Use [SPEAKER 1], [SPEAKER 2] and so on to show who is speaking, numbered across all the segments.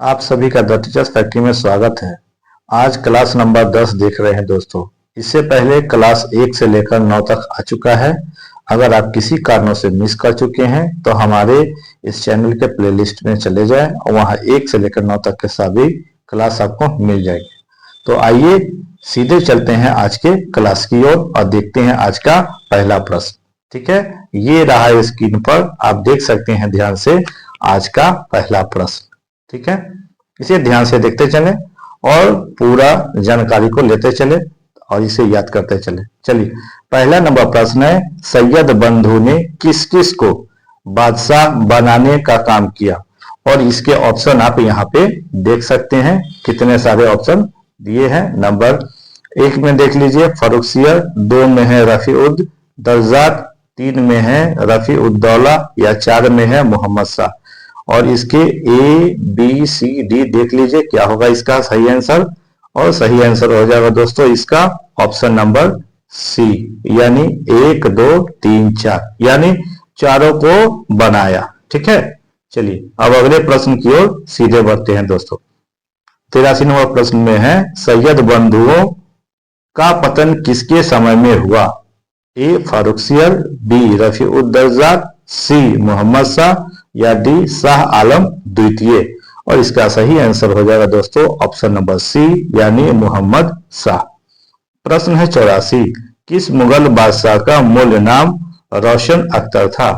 [SPEAKER 1] आप सभी का द टीचर्स फैक्ट्री में स्वागत है। आज क्लास नंबर 10 देख रहे हैं दोस्तों। इससे पहले क्लास 1 से लेकर 9 तक आ चुका है। अगर आप किसी कारणों से मिस कर चुके हैं तो हमारे इस चैनल के प्लेलिस्ट में चले जाएं और वहां 1 से लेकर 9 तक के सभी क्लास आपको मिल जाएगी। तो आइए सीधे चलते हैं आज के क्लास की ओर और देखते हैं आज का पहला प्रश्न। ठीक है, ये रहा स्क्रीन पर, आप देख सकते हैं ध्यान से आज का पहला प्रश्न। ठीक है, इसे ध्यान से देखते चले और पूरा जानकारी को लेते चले और इसे याद करते चले। चलिए, पहला नंबर प्रश्न है, सैयद बंधु ने किस किस को बादशाह बनाने का काम किया? और इसके ऑप्शन आप यहाँ पे देख सकते हैं, कितने सारे ऑप्शन दिए हैं। नंबर 1 में देख लीजिए फर्रुखसियर, 2 में है रफी उद दर्जात, 3 में है रफी उद्दौला या 4 में है मोहम्मद शाह। और इसके ए बी सी डी देख लीजिए, क्या होगा इसका सही आंसर? और सही आंसर हो जाएगा दोस्तों इसका ऑप्शन नंबर सी, यानी 1 2 3 4, यानी चारों को बनाया। ठीक है, चलिए अब अगले प्रश्न की ओर सीधे बढ़ते हैं दोस्तों। 83 नंबर प्रश्न में है, सैयद बंधुओं का पतन किसके समय में हुआ? ए फारुखसियर, बी रफी उद दर्जात, सी मोहम्मद शाह या डी शाह आलम द्वितीय। और इसका सही आंसर हो जाएगा दोस्तों ऑप्शन नंबर सी, यानी मोहम्मद शाह। प्रश्न है 84, किस मुगल बादशाह का मूल नाम रोशन अख्तर था?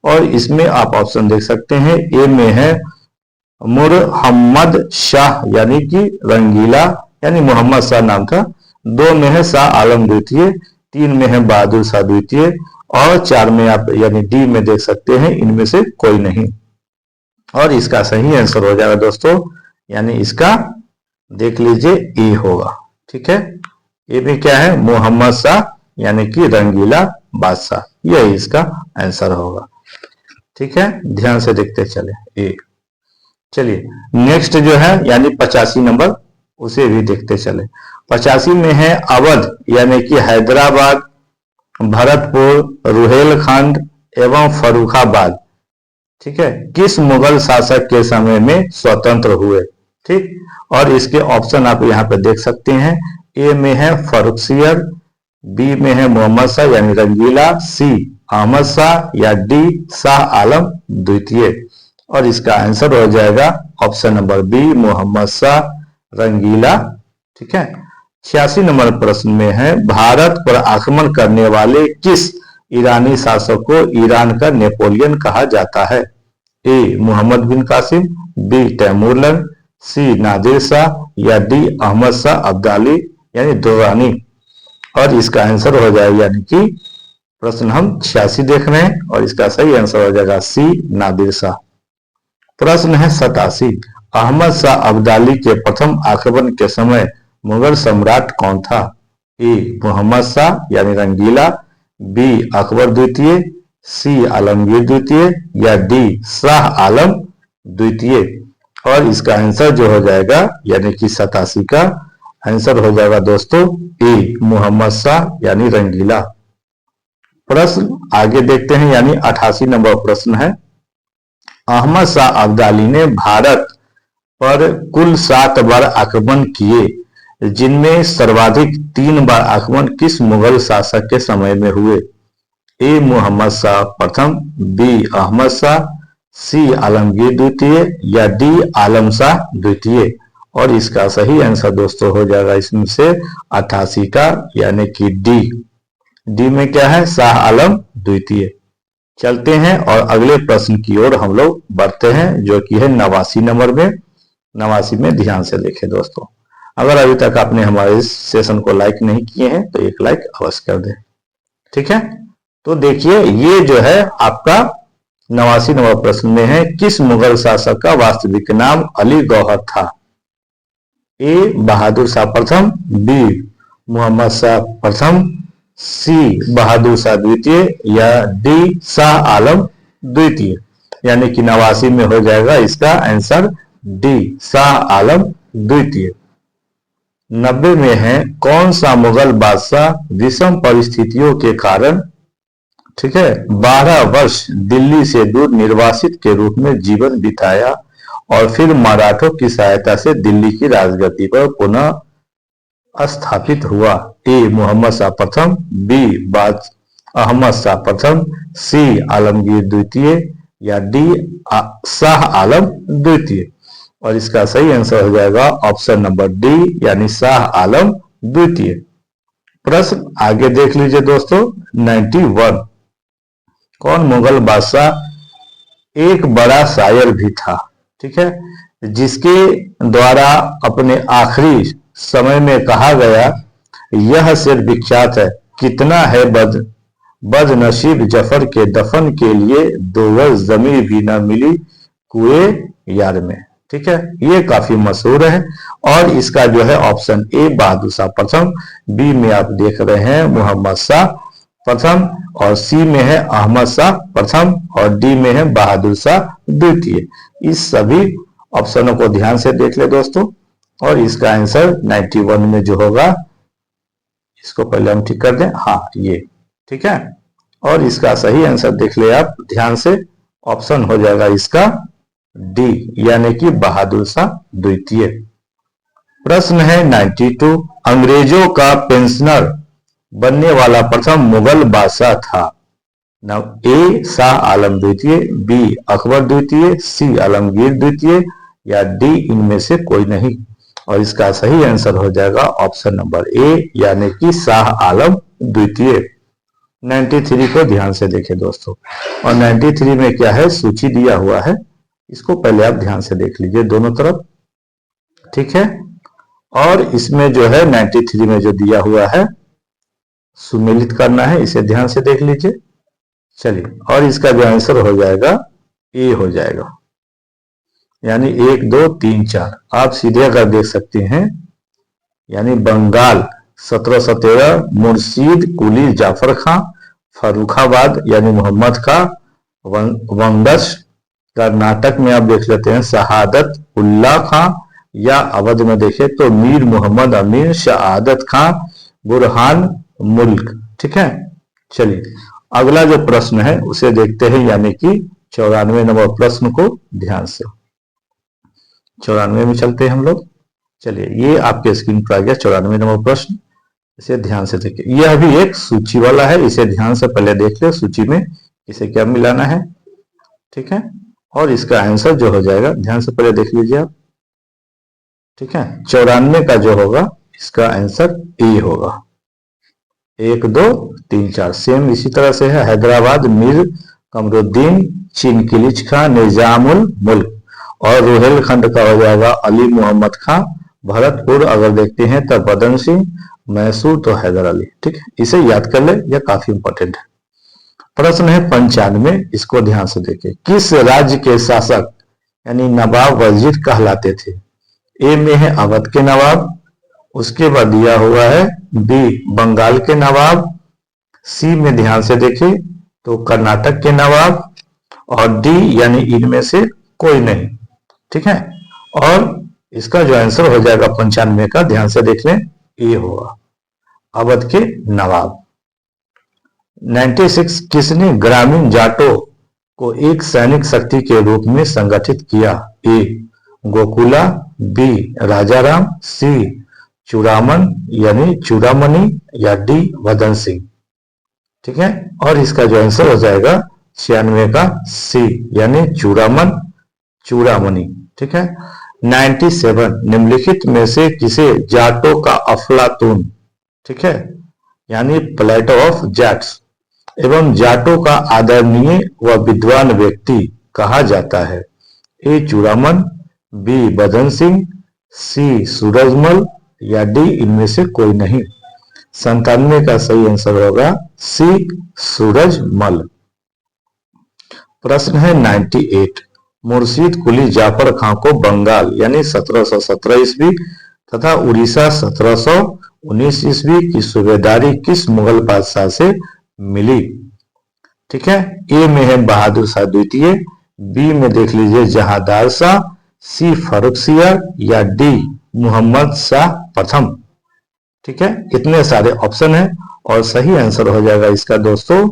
[SPEAKER 1] और इसमें आप ऑप्शन देख सकते हैं, ए में है मुहम्मद शाह यानी कि रंगीला, यानी मोहम्मद शाह नाम था। 2 में है शाह आलम द्वितीय, 3 में है बहादुर शाह द्वितीय और 4 में आप यानी डी में देख सकते हैं, इनमें से कोई नहीं। और इसका सही आंसर हो जाएगा दोस्तों, यानी इसका देख लीजिए ए होगा। ठीक है, ए में क्या है? मोहम्मद शाह यानी कि रंगीला बादशाह, यही इसका आंसर होगा। ठीक है, ध्यान से देखते चले ए। चलिए नेक्स्ट जो है यानी 85 नंबर, उसे भी देखते चले। 85 में है अवध यानी कि हैदराबाद, भरतपुर, रुहेलखंड एवं फर्रुखाबाद। ठीक है, किस मुगल शासक के समय में स्वतंत्र हुए? ठीक, और इसके ऑप्शन आप यहाँ पे देख सकते हैं, ए में है फर्रुखसियर, बी में है मोहम्मद शाह यानी रंगीला, सी अहमद शाह या डी शाह आलम द्वितीय। और इसका आंसर हो जाएगा option number B, Mohammad Shah Rangila. ठीक है, 86 नंबर प्रश्न में है, भारत पर आक्रमण करने वाले किस ईरानी शासक को ईरान का नेपोलियन कहा जाता है? ए मोहम्मद बिन कासिम, बी तैमूरलंग, सी नादिर शाह या डी अहमद शाह अब्दाली यानी दुर्रानी। और इसका आंसर हो जाएगा, यानी कि प्रश्न हम 86 देख रहे हैं और इसका सही आंसर हो जाएगा सी नादिर शाह। प्रश्न है 87, अहमद शाह अब्दाली के प्रथम आक्रमण के समय मुगल सम्राट कौन था? ए मोहम्मद शाह यानी रंगीला, बी अकबर द्वितीय, सी आलमगीर द्वितीय या डी शाह आलम द्वितीय। और इसका आंसर जो हो जाएगा यानी कि 87 का आंसर हो जाएगा दोस्तों ए मोहम्मद शाह यानी रंगीला। प्रश्न आगे देखते हैं, यानी 88 नंबर प्रश्न है, अहमद शाह अब्दाली ने भारत पर कुल 7 बार आक्रमण किए, जिनमें सर्वाधिक 3 बार आक्रमण किस मुगल शासक के समय में हुए? ए मोहम्मद शाह प्रथम, बी अहमद शाह, सी आलमगीर द्वितीय या डी आलम शाह द्वितीय। और इसका सही आंसर दोस्तों हो जाएगा इसमें से 88 का, यानी कि डी। डी में क्या है? शाह आलम द्वितीय। चलते हैं और अगले प्रश्न की ओर हम लोग बढ़ते हैं, जो कि है 89 नंबर में। 89 में ध्यान से देखें दोस्तों। अगर अभी तक आपने हमारे इस सेशन को लाइक नहीं किए हैं तो एक लाइक अवश्य कर दें। ठीक है, तो देखिए ये जो है आपका 89 नंबर प्रश्न में है, किस मुगल शासक का वास्तविक नाम अली गौहर था? ए बहादुर शाह प्रथम, बी मोहम्मद शाह प्रथम, सी बहादुर शाह द्वितीय या डी शाह आलम द्वितीय। यानी कि 89 में हो जाएगा इसका आंसर डी शाह आलम द्वितीय। 90 में है, कौन सा मुगल बादशाह विषम परिस्थितियों के कारण, ठीक है, 12 वर्ष दिल्ली से दूर निर्वासित के रूप में जीवन बिताया और फिर मराठों की सहायता से दिल्ली की राजगद्दी पर पुनः स्थापित हुआ। ए मोहम्मद शाह प्रथम, बी बाज अहमद शाह प्रथम, सी आलमगीर द्वितीय या डी शाह आलम द्वितीय। और इसका सही आंसर हो जाएगा ऑप्शन नंबर डी यानी शाह आलम द्वितीय। प्रश्न आगे देख लीजिए दोस्तों 91। कौन मुगल बादशाह एक बड़ा शायर भी था, ठीक है, जिसके द्वारा अपने आखिरी समय में कहा गया यह शेर विख्यात है, कितना है बदनसीब जफर के दफन के लिए 2 गज जमीन भी न मिली कुएं यार में। ठीक है, ये काफी मशहूर है। और इसका जो है ऑप्शन ए बहादुर शाह प्रथम, बी में आप देख रहे हैं मोहम्मद शाह प्रथम, और सी में है अहमद शाह प्रथम, और डी में है बहादुर शाह द्वितीय। इस सभी ऑप्शनों को ध्यान से देख ले दोस्तों। और इसका आंसर 91 में जो होगा, इसको पहले हम ठीक कर दें, हाँ ये ठीक है। और इसका सही आंसर देख ले आप ध्यान से, ऑप्शन हो जाएगा इसका डी यानी कि बहादुर शाह द्वितीय। प्रश्न है 92। अंग्रेजों का पेंशनर बनने वाला प्रथम मुगल बादशाह था। ए शाह आलम द्वितीय, बी अकबर द्वितीय, सी आलमगीर द्वितीय या डी इनमें से कोई नहीं। और इसका सही आंसर हो जाएगा ऑप्शन नंबर ए यानी कि शाह आलम द्वितीय। 93 को ध्यान से देखें दोस्तों। और 93 में क्या है, सूची दिया हुआ है, इसको पहले आप ध्यान से देख लीजिए दोनों तरफ, ठीक है। और इसमें जो है 93 में जो दिया हुआ है सुमेलित करना है, इसे ध्यान से देख लीजिए। चलिए, और इसका जो आंसर हो जाएगा ए हो जाएगा, यानी 1 2 3 4 आप सीधे अगर देख सकते हैं, यानी बंगाल 1713 मुर्शीद कुली जाफर खां, फर्रुखाबाद यानी मोहम्मद खां, वंगश कर्नाटक में आप देख लेते हैं शहादत उल्ला खां, या अवध में देखें तो मीर मोहम्मद अमीर शहादत खां बुरहान मुल्क। ठीक है, चलिए अगला जो प्रश्न है उसे देखते हैं, यानी कि 94 नंबर प्रश्न को ध्यान से। 94 में चलते हैं हम लोग। चलिए, ये आपके स्क्रीन पर आ गया 94 नंबर प्रश्न, इसे ध्यान से देखिए। यह भी एक सूची वाला है, इसे ध्यान से पहले देख ले सूची में इसे क्या मिलाना है, ठीक है। और इसका आंसर जो हो जाएगा ध्यान से पहले देख लीजिए आप, ठीक है। 94 का जो होगा इसका आंसर ए होगा। 1 2 3 4 सेम इसी तरह से है। हैदराबाद मीर कमरुद्दीन चिनकिलिच खां निजामुल मुल्क, और रोहेलखंड का हो जाएगा अली मोहम्मद खां। भरतपुर अगर देखते हैं तो बदन सिंह, मैसूर तो हैदर अली। ठीक है, इसे याद कर ले, यह काफी इंपॉर्टेंट है। प्रश्न है 95, इसको ध्यान से देखें। किस राज्य के शासक यानी नवाब वजीर कहलाते थे? ए में है अवध के नवाब, उसके बाद दिया हुआ है बी बंगाल के नवाब, सी में ध्यान से देखें तो कर्नाटक के नवाब, और डी यानी इनमें से कोई नहीं। ठीक है, और इसका जो आंसर हो जाएगा 95 का, ध्यान से देख लें, ए होगा अवध के नवाब। 96 किसने ग्रामीण जाटों को एक सैनिक शक्ति के रूप में संगठित किया? ए गोकुला, बी राजाराम, सी चूड़ामन यानी चूड़ामणि या डी वदन सिंह। ठीक है, और इसका जो आंसर हो जाएगा 96 का सी यानी चूड़ामन चूड़ामणि। ठीक है। 97 निम्नलिखित में से किसे जाटों का अफलातून, ठीक है, यानी प्लेटो ऑफ जैट्स एवं जाटों का आदरणीय व विद्वान व्यक्ति कहा जाता है? ए चूड़ामन, बी बदन सिंह, सी सूरजमल या डी इनमें से कोई नहीं। 97 का सही आंसर होगा सी सूरजमल। प्रश्न है 98, मुर्शीद कुली जाफर खां को बंगाल यानी 1717 ईस्वी तथा उड़ीसा 1719 ईस्वी की सूबेदारी किस मुगल बादशाह से मिली? ठीक है, ए में है बहादुर शाह द्वितीय, बी में देख लीजिए जहांदार शाह, सी फर्रुखसियर या डी मोहम्मद शाह प्रथम। ठीक है, इतने सारे ऑप्शन है और सही आंसर हो जाएगा इसका दोस्तों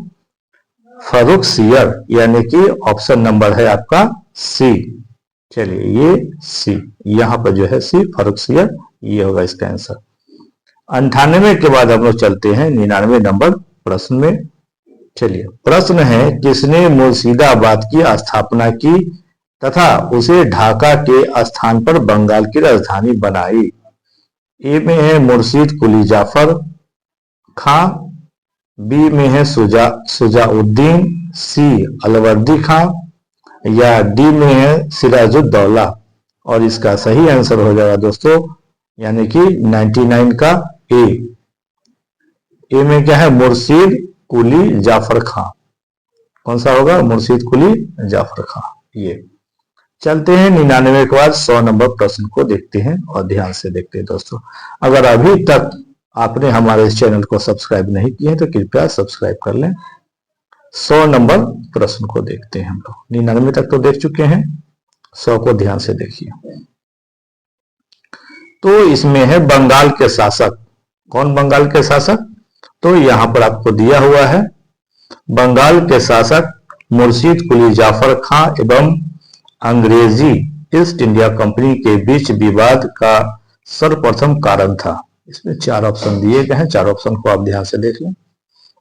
[SPEAKER 1] फर्रुखसियर, यानी कि ऑप्शन नंबर है आपका सी। चलिए ये सी, यहाँ पर जो है सी फर्रुखसियर, ये होगा इसका आंसर। 98 के बाद हम लोग चलते हैं 99 नंबर प्रश्न में। चलिए प्रश्न है, किसने मुर्शिदाबाद की स्थापना की तथा उसे ढाका के स्थान पर बंगाल की राजधानी बनाई? ए में है मुर्शिद कुली जाफर खां, बी में है सुजाउद्दीन, सी अलवर्दी खां, या डी में है सिराजुद्दौला। और इसका सही आंसर हो जाएगा दोस्तों, यानी कि 99 का ए में क्या है, मुर्शिद कुली जाफर खां। कौन सा होगा, मुर्शिद कुली जाफर खां। ये चलते हैं 99 के बाद 100 नंबर प्रश्न को देखते हैं, और ध्यान से देखते हैं दोस्तों। अगर अभी तक आपने हमारे इस चैनल को सब्सक्राइब नहीं किए हैं तो कृपया सब्सक्राइब कर लें। 100 नंबर प्रश्न को देखते हैं हम लोग। 99 तक तो देख चुके हैं, 100 को ध्यान से देखिए। तो इसमें है बंगाल के शासक। कौन बंगाल के शासक? तो यहां पर आपको दिया हुआ है, बंगाल के शासक मुर्शिद कुली जाफर खां एवं अंग्रेजी ईस्ट इंडिया कंपनी के बीच विवाद का सर्वप्रथम कारण था। इसमें 4 ऑप्शन दिए गए हैं, 4 ऑप्शन को आप ध्यान से देख लें,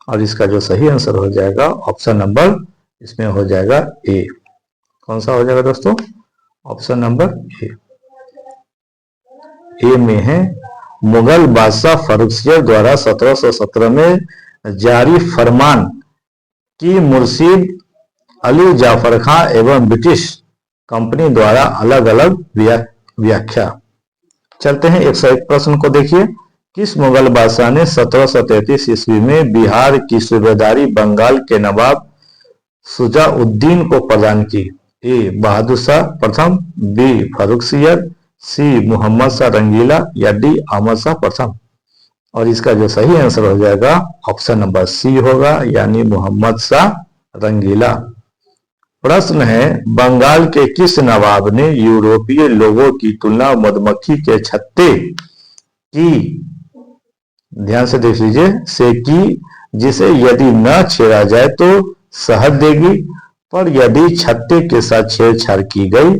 [SPEAKER 1] और इसका जो सही आंसर हो जाएगा ऑप्शन नंबर, इसमें हो जाएगा ए। कौन सा हो जाएगा दोस्तों? ऑप्शन नंबर ए में है, मुगल बादशाह फर्रुखसियर द्वारा 1717 में जारी फरमान की मुर्शिद अली जाफर खां एवं ब्रिटिश कंपनी द्वारा अलग अलग व्याख्या। चलते हैं 101 प्रश्न को देखिए। किस मुगल बादशाह ने 1733 ईस्वी में बिहार की सूबेदारी बंगाल के नवाब सुजाउद्दीन को प्रदान की? ए बहादुर शाह प्रथम, बी फर्रुखसियर, सी मोहम्मद शाह रंगीला, या डी अहमद शाह प्रथम। और इसका जो सही आंसर हो जाएगा ऑप्शन नंबर सी होगा, यानी मोहम्मद शाह रंगीला। प्रश्न है, बंगाल के किस नवाब ने यूरोपीय लोगों की तुलना मधुमक्खी के छत्ते की, ध्यान से देख लीजिए, से की, जिसे यदि न छेड़ा जाए तो शहद देगी, पर यदि छत्ते के साथ छेड़छाड़ की गई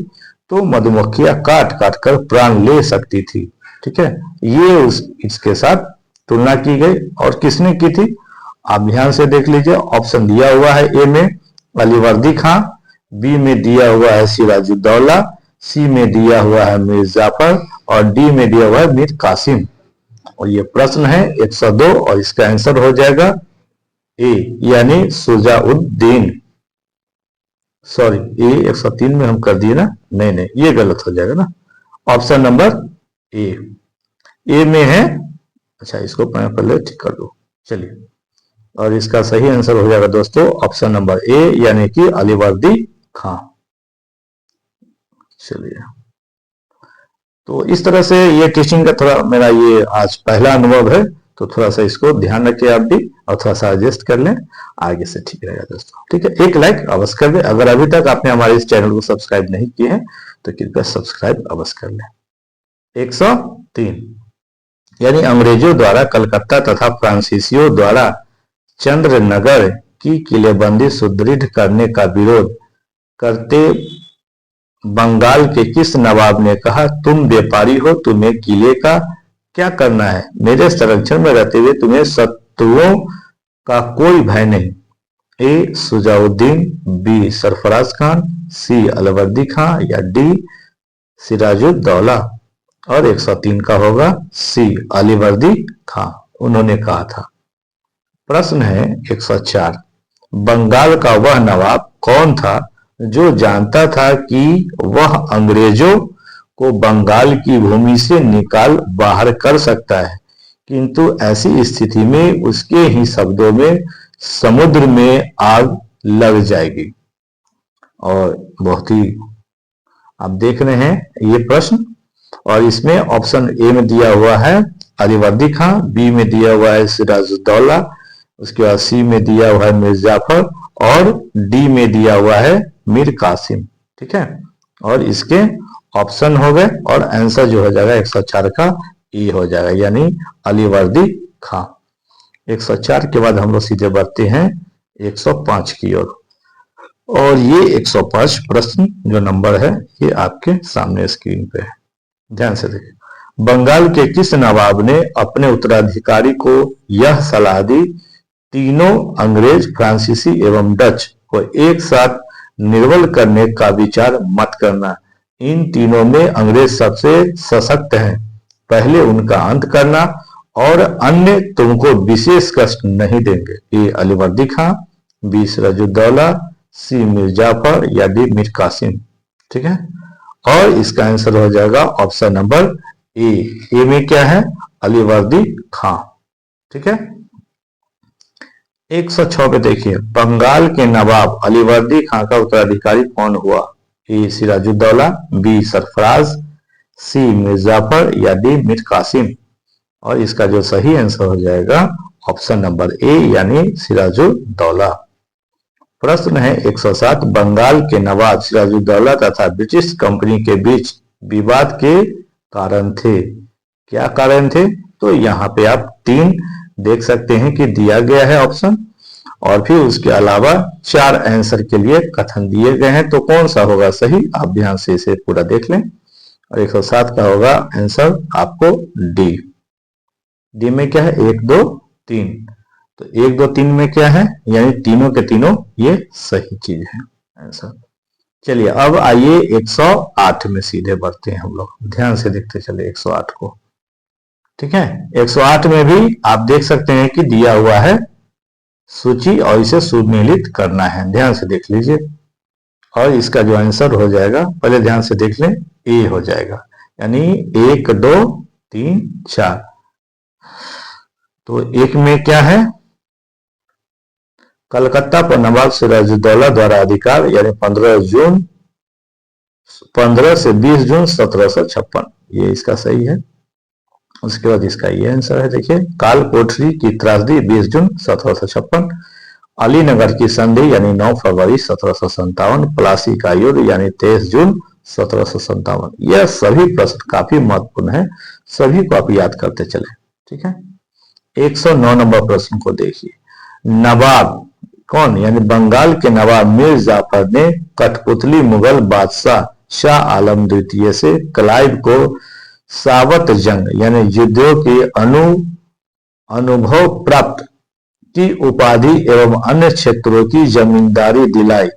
[SPEAKER 1] तो मधुमक्खियां काट काट कर प्राण ले सकती थी। ठीक है, ये इसके साथ तुलना की गई। और किसने की थी? आप ध्यान से देख लीजिए, ऑप्शन दिया हुआ है, ए में अलीवर्दी खां, बी में दिया हुआ है सिराजुद्दौला, सी में दिया हुआ है मीर जाफर, और डी में दिया हुआ है मीर कासिम। और ये प्रश्न है 102, और इसका आंसर हो जाएगा ए, यानी सुजाउद्दीन। सॉरी, ए 103 में हम कर दिए ना, नहीं ये गलत हो जाएगा ना। ऑप्शन नंबर ए में है, अच्छा इसको पहले ठीक कर दो। चलिए, और इसका सही आंसर हो जाएगा दोस्तों ऑप्शन नंबर ए, यानी कि अलीवर्दी खां। चलिए, तो इस तरह से ये टीचिंग का थोड़ा मेरा ये आज पहला अनुभव है, तो थोड़ा सा इसको ध्यान रखें आप भी, और थोड़ा सा एडजस्ट कर लें, आगे से ठीक रहेगा दोस्तों। ठीक है, एक लाइक अवश्य कर दें। अगर अभी तक आपने हमारे इस चैनल को सब्सक्राइब नहीं किए हैं तो कृपया सब्सक्राइब अवश्य कर लें। 103, यानी अंग्रेजों द्वारा कलकत्ता तथा फ्रांसीसियों द्वारा चंद्रनगर की किलेबंदी सुदृढ़ करने का विरोध करते बंगाल के किस नवाब ने कहा, तुम व्यापारी हो, तुम्हें किले का क्या करना है, मेरे संरक्षण में रहते हुए तुम्हें शत्रुओं का कोई भय नहीं? ए सुजाउद्दीन, बी सरफराज खान, सी अलवर्दी खां, या डी सिराजुद्दौला। और 103 का होगा सी अलीवर्दी खां, उन्होंने कहा था। प्रश्न है 104, बंगाल का वह नवाब कौन था जो जानता था कि वह अंग्रेजों को बंगाल की भूमि से निकाल बाहर कर सकता है, किंतु ऐसी स्थिति में उसके ही शब्दों में समुद्र में आग लग जाएगी? और बहुत ही आप देख रहे हैं ये प्रश्न, और इसमें ऑप्शन ए में दिया हुआ है अलीवर्दी खां, बी में दिया हुआ है सिराजुद्दौला, उसके बाद सी में दिया हुआ है मीर जाफर, और डी में दिया हुआ है मीर कासिम। ठीक है, और इसके ऑप्शन हो गए, और आंसर जो हो जाएगा 104 का ए हो जाएगा, यानी अलीवर्दी खां। 104 के बाद हम लोग सीधे बढ़ते हैं 105 की ओर। और ये 105 प्रश्न जो नंबर है ये आपके सामने स्क्रीन पे है, ध्यान से देखिए। बंगाल के किस नवाब ने अपने उत्तराधिकारी को यह सलाह दी, तीनों अंग्रेज, फ्रांसीसी एवं डच को एक साथ निर्बल करने का विचार मत करना। इन तीनों में अंग्रेज सबसे सशक्त हैं, पहले उनका अंत करना और अन्य तुमको विशेष कष्ट नहीं देंगे। ए अलीवर्दी खां, बी सिराजुद्दौला, सी मीर जाफर या डी मीर कासिम। ठीक है, और इसका आंसर हो जाएगा ऑप्शन नंबर ए। ए में क्या है, अलीवर्दी खां। ठीक है, 106 पे देखिए, बंगाल के नवाब अलीवर्दी खां का उत्तराधिकारी कौन हुआ? ए सिराजुद्दौला, बी सरफराज, सी मीर जाफर या डी मीर कासिम। और इसका जो सही आंसर हो जाएगा ऑप्शन नंबर ए यानी सिराजुद्दौला। प्रश्न है 107, बंगाल के नवाब सिराजुद्दौला तथा ब्रिटिश कंपनी के बीच विवाद के कारण थे। क्या कारण थे? तो यहाँ पे आप 3 देख सकते हैं कि दिया गया है ऑप्शन, और फिर उसके अलावा 4 आंसर के लिए कथन दिए गए हैं। तो कौन सा होगा सही, आप ध्यान से इसे पूरा देख लें। और 107 का होगा आंसर आपको डी। डी में क्या है, 1 2 3। तो 1 2 3 में क्या है, यानी तीनों के तीनों ये सही चीज है आंसर। चलिए अब आइए 108 में सीधे बढ़ते हैं हम लोग, ध्यान से देखते चले 108 को। ठीक है, 108 में भी आप देख सकते हैं कि दिया हुआ है सूची और इसे सुमेलित करना है, ध्यान से देख लीजिए। और इसका जो आंसर हो जाएगा, पहले ध्यान से देख लें, ए हो जाएगा, यानी 1 2 3 4। तो 1 में क्या है, कलकत्ता पर नवाब सिराजुद्दौला द्वारा अधिकार, यानी 15 से 20 जून 1756, ये इसका सही है। उसके बाद इसका ये आंसर है, देखिए, काल कोठरी की त्रासदी 20 जून 1756, अलीनगर की संधि यानी 9 फरवरी 1757, प्लासी का युद्ध यानी 23 जून 1757। यह सभी प्रश्न काफी महत्वपूर्ण है, सभी को आप याद करते चले। ठीक है, 109 नंबर प्रश्न को देखिए, नवाब कौन, यानी बंगाल के नवाब मीर जाफर ने कठपुतली मुगल बादशाह शाह आलम द्वितीय से क्लाइव को सावत जंग यानी युद्धों के अनुभव प्राप्त की उपाधि एवं अन्य क्षेत्रों की जमींदारी दिलाई।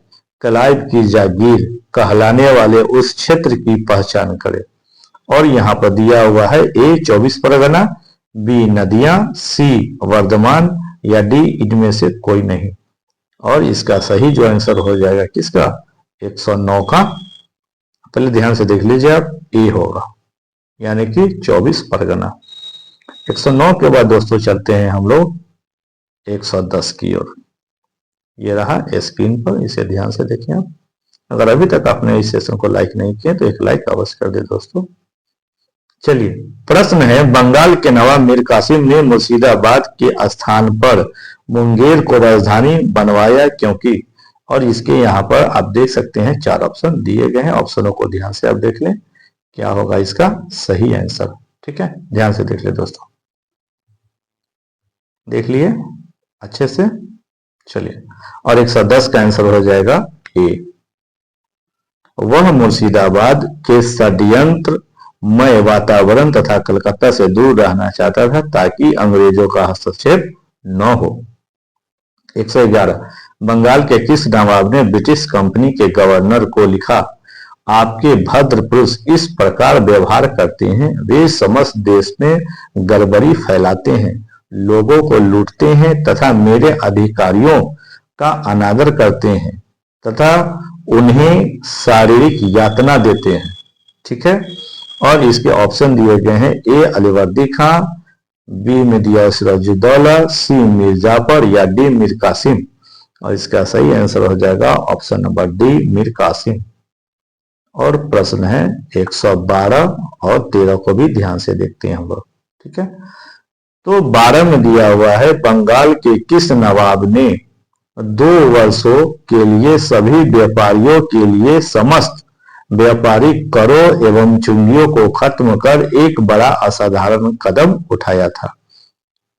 [SPEAKER 1] क्लाइव की जागीर कहलाने वाले उस क्षेत्र की पहचान करें। और यहाँ पर दिया हुआ है, ए 24 परगना, बी नदियां, सी वर्धमान या डी इनमें से कोई नहीं। और इसका सही जो आंसर हो जाएगा किसका, 109 का, पहले ध्यान से देख लीजिए आप, ए होगा, यानी कि 24 परगना। 109 के बाद दोस्तों चलते हैं हम लोग 110 की ओर। ये रहा स्क्रीन पर, इसे ध्यान से देखें आप। अगर अभी तक आपने इस सेशन को लाइक नहीं किया तो एक लाइक अवश्य कर दे दोस्तों। चलिए, प्रश्न है, बंगाल के नवाब मीर कासिम ने मुर्शिदाबाद के स्थान पर मुंगेर को राजधानी बनवाया क्योंकि। और इसके यहाँ पर आप देख सकते हैं 4 ऑप्शन दिए गए हैं, ऑप्शनों को ध्यान से आप देख लें, क्या होगा इसका सही आंसर। ठीक है, ध्यान से देख ले दोस्तों, देख लिए अच्छे से। चलिए, और 110 का आंसर हो जाएगा ए। वह मुर्शिदाबाद के षड्यंत्रमय वातावरण तथा कलकत्ता से दूर रहना चाहता था ताकि अंग्रेजों का हस्तक्षेप न हो। 111, बंगाल के किस नवाब ने ब्रिटिश कंपनी के गवर्नर को लिखा, आपके भद्र पुरुष इस प्रकार व्यवहार करते हैं, वे समस्त देश में गड़बड़ी फैलाते हैं, लोगों को लूटते हैं तथा मेरे अधिकारियों का अनादर करते हैं तथा उन्हें शारीरिक यातना देते हैं। ठीक है, और इसके ऑप्शन दिए गए हैं, ए अलीवर्दी खां, बी में दिया सिराजुद्दौला, सी मीर जाफर या डी मीर कासिम। और इसका सही आंसर हो जाएगा option number D Mir Qasim. और प्रश्न है 112 और 13 को भी ध्यान से देखते हैं हम लोग। ठीक है, तो 12 में दिया हुआ है, बंगाल के किस नवाब ने 2 वर्षों के लिए सभी व्यापारियों के लिए समस्त व्यापारिक करों एवं चुंगियों को खत्म कर एक बड़ा असाधारण कदम उठाया था।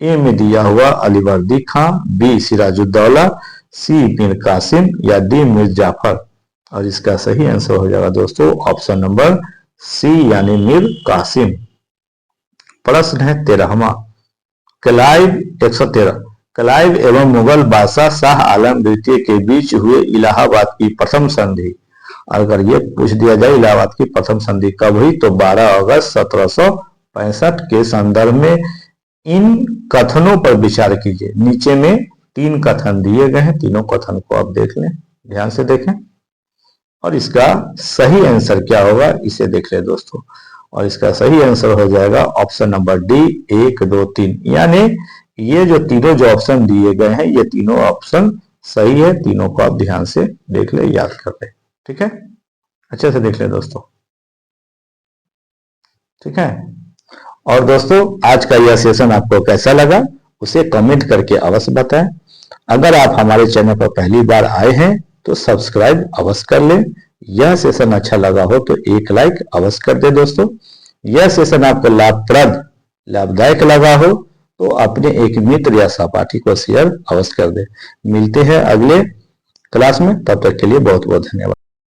[SPEAKER 1] ए में दिया हुआ अलीवर्दी खां, बी सिराजुद्दौला, सी मीर कासिम या डी मीर जाफर। और इसका सही आंसर हो जाएगा दोस्तों ऑप्शन नंबर सी यानी मीर कासिम। प्रश्न है 13वां, क्लाइव 113, क्लाइव एवं मुगल बादशाह शाह आलम द्वितीय के बीच हुए इलाहाबाद की प्रथम संधि। अगर ये पूछ दिया जाए इलाहाबाद की प्रथम संधि कब हुई तो 12 अगस्त 1765 के संदर्भ में इन कथनों पर विचार कीजिए। नीचे में 3 कथन दिए गए हैं, तीनों कथन को आप देख लें, ध्यान से देखें और इसका सही आंसर क्या होगा इसे देख लें दोस्तों। और इसका सही आंसर हो जाएगा ऑप्शन नंबर डी 1, 2, 3। यानी ये जो तीनों जो ऑप्शन दिए गए हैं ये तीनों ऑप्शन सही है, तीनों को आप ध्यान से देख ले, याद कर ले, ठीक है, अच्छे से देख ले दोस्तों, ठीक है। और दोस्तों आज का यह सेशन आपको कैसा लगा उसे कमेंट करके अवश्य बताएं। अगर आप हमारे चैनल पर पहली बार आए हैं तो सब्सक्राइब अवश्य कर लें। यह सेशन अच्छा लगा हो तो एक लाइक अवश्य कर दे दोस्तों। यह सेशन आपको लाभदायक लगा हो तो अपने एक मित्र या सहपाठी को शेयर अवश्य कर दे। मिलते हैं अगले क्लास में, तब तक के लिए बहुत बहुत धन्यवाद।